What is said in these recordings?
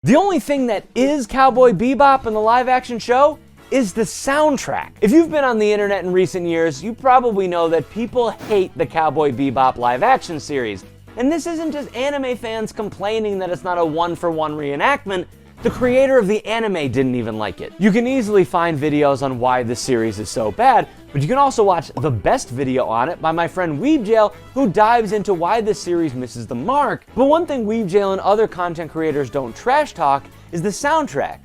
The only thing that is Cowboy Bebop in the live-action show is the soundtrack. If you've been on the internet in recent years, you probably know that people hate the Cowboy Bebop live-action series. And this isn't just anime fans complaining that it's not a one-for-one reenactment. The creator of the anime didn't even like it. You can easily find videos on why this series is so bad, but you can also watch the best video on it by my friend Weebjail, who dives into why this series misses the mark. But one thing Weebjail and other content creators don't trash talk is the soundtrack,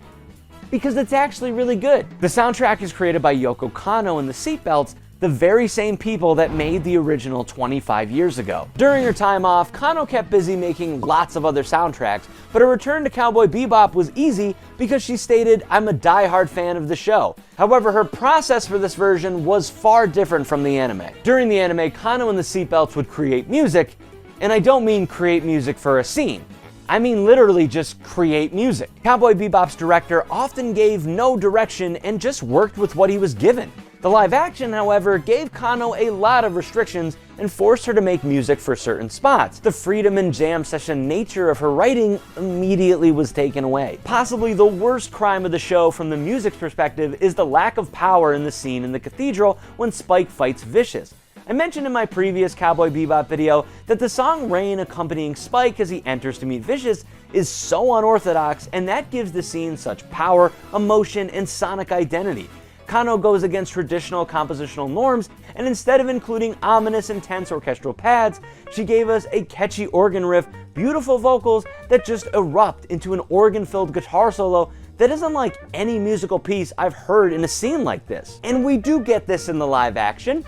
because it's actually really good. The soundtrack is created by Yoko Kanno and the Seatbelts, the very same people that made the original 25 years ago. During her time off, Kanno kept busy making lots of other soundtracks, but her return to Cowboy Bebop was easy because she stated, "I'm a die-hard fan of the show." However, her process for this version was far different from the anime. During the anime, Kanno and the Seatbelts would create music, and I don't mean create music for a scene. I mean literally just create music. Cowboy Bebop's director often gave no direction and just worked with what he was given. The live action, however, gave Kanno a lot of restrictions and forced her to make music for certain spots. The freedom and jam session nature of her writing immediately was taken away. Possibly the worst crime of the show from the music's perspective is the lack of power in the scene in the cathedral when Spike fights Vicious. I mentioned in my previous Cowboy Bebop video that the song Rain accompanying Spike as he enters to meet Vicious is so unorthodox, and that gives the scene such power, emotion, and sonic identity. Kanno goes against traditional compositional norms, and instead of including ominous, intense orchestral pads, she gave us a catchy organ riff, beautiful vocals that just erupt into an organ-filled guitar solo that is unlike any musical piece I've heard in a scene like this. And we do get this in the live action.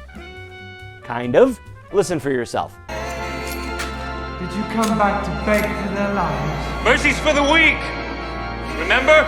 Kind of. Listen for yourself. Did you come back to beg for their lives? Mercy's for the weak! Remember?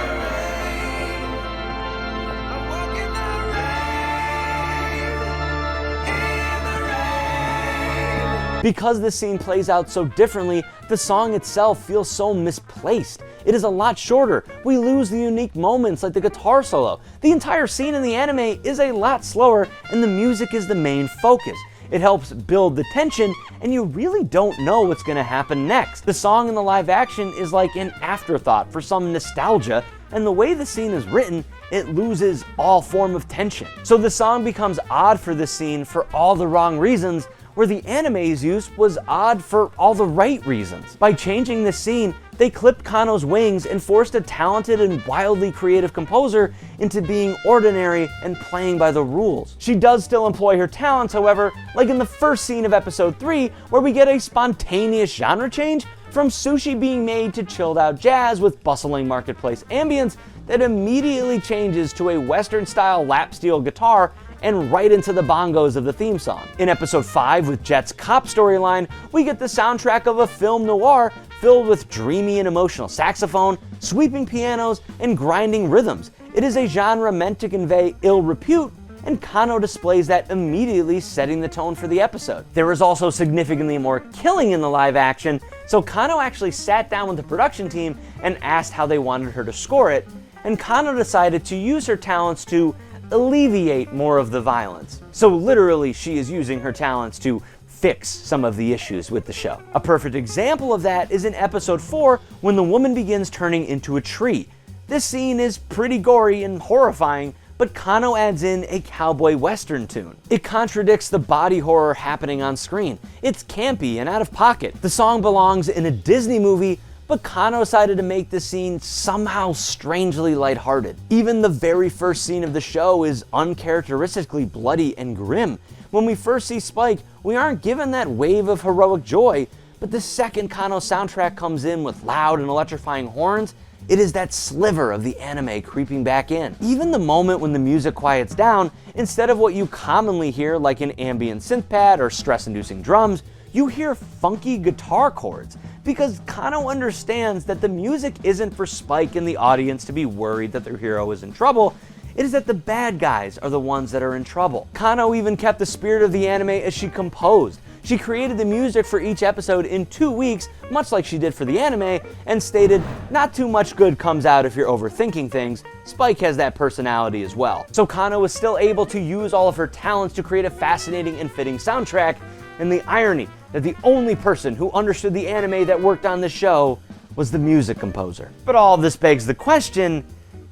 Because this scene plays out so differently, the song itself feels so misplaced. It is a lot shorter. We lose the unique moments like the guitar solo. The entire scene in the anime is a lot slower, and the music is the main focus. It helps build the tension, and you really don't know what's going to happen next. The song in the live action is like an afterthought for some nostalgia, and the way the scene is written, it loses all form of tension. So the song becomes odd for this scene for all the wrong reasons, where the anime's use was odd for all the right reasons. By changing the scene, they clipped Kanno's wings and forced a talented and wildly creative composer into being ordinary and playing by the rules. She does still employ her talents, however, like in the first scene of episode 3, where we get a spontaneous genre change from sushi being made to chilled out jazz with bustling marketplace ambience that immediately changes to a Western-style lap steel guitar and right into the bongos of the theme song. In episode 5, with Jet's cop storyline, we get the soundtrack of a film noir filled with dreamy and emotional saxophone, sweeping pianos, and grinding rhythms. It is a genre meant to convey ill repute, and Kanno displays that immediately, setting the tone for the episode. There is also significantly more killing in the live action, so Kanno actually sat down with the production team and asked how they wanted her to score it, and Kanno decided to use her talents to alleviate more of the violence. So literally, she is using her talents to fix some of the issues with the show. A perfect example of that is in episode 4, when the woman begins turning into a tree. This scene is pretty gory and horrifying, but Kanno adds in a cowboy western tune. It contradicts the body horror happening on screen. It's campy and out of pocket. The song belongs in a Disney movie, but Kanno decided to make the scene somehow strangely lighthearted. Even the very first scene of the show is uncharacteristically bloody and grim. When we first see Spike, we aren't given that wave of heroic joy, but the second Kanno soundtrack comes in with loud and electrifying horns, it is that sliver of the anime creeping back in. Even the moment when the music quiets down, instead of what you commonly hear like an ambient synth pad or stress-inducing drums, you hear funky guitar chords, because Kanno understands that the music isn't for Spike and the audience to be worried that their hero is in trouble. It is that the bad guys are the ones that are in trouble. Kanno even kept the spirit of the anime as she composed. She created the music for each episode in 2 weeks, much like she did for the anime, and stated, "Not too much good comes out if you're overthinking things. Spike has that personality as well." So Kanno was still able to use all of her talents to create a fascinating and fitting soundtrack, and the irony that the only person who understood the anime that worked on the show was the music composer. But all this begs the question,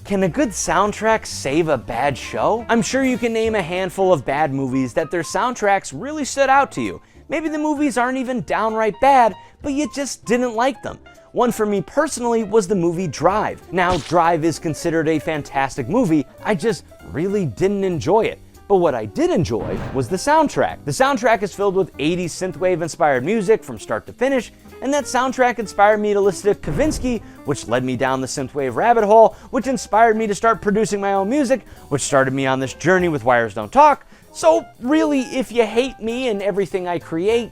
can a good soundtrack save a bad show? I'm sure you can name a handful of bad movies that their soundtracks really stood out to you. Maybe the movies aren't even downright bad, but you just didn't like them. One for me personally was the movie Drive. Now, Drive is considered a fantastic movie, I just really didn't enjoy it. But what I did enjoy was the soundtrack. The soundtrack is filled with 80s synthwave inspired music from start to finish, and that soundtrack inspired me to listen to Kavinsky, which led me down the synthwave rabbit hole, which inspired me to start producing my own music, which started me on this journey with Wires Don't Talk. So really, if you hate me and everything I create,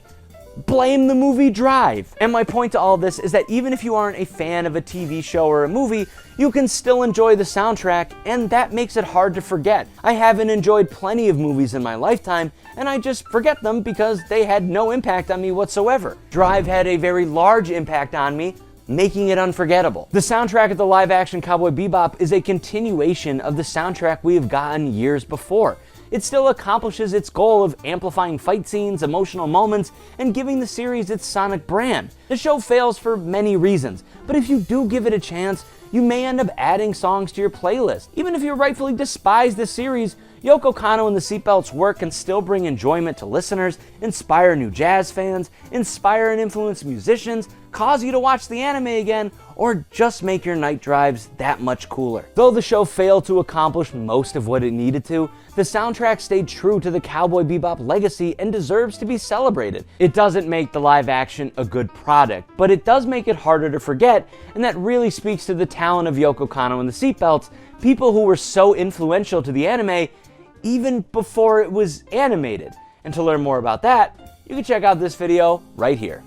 blame the movie Drive. And my point to all this is that even if you aren't a fan of a TV show or a movie, you can still enjoy the soundtrack, and that makes it hard to forget. I haven't enjoyed plenty of movies in my lifetime, and I just forget them because they had no impact on me whatsoever. Drive had a very large impact on me, making it unforgettable. The soundtrack of the live-action Cowboy Bebop is a continuation of the soundtrack we have gotten years before. It still accomplishes its goal of amplifying fight scenes, emotional moments, and giving the series its sonic brand. The show fails for many reasons, but if you do give it a chance, you may end up adding songs to your playlist. Even if you rightfully despise the series, Yoko Kanno and the Seatbelts' work can still bring enjoyment to listeners, inspire new jazz fans, inspire and influence musicians, cause you to watch the anime again, or just make your night drives that much cooler. Though the show failed to accomplish most of what it needed to, the soundtrack stayed true to the Cowboy Bebop legacy and deserves to be celebrated. It doesn't make the live action a good product, but it does make it harder to forget, and that really speaks to the talent of Yoko Kanno and the Seatbelts, people who were so influential to the anime even before it was animated. And to learn more about that, you can check out this video right here.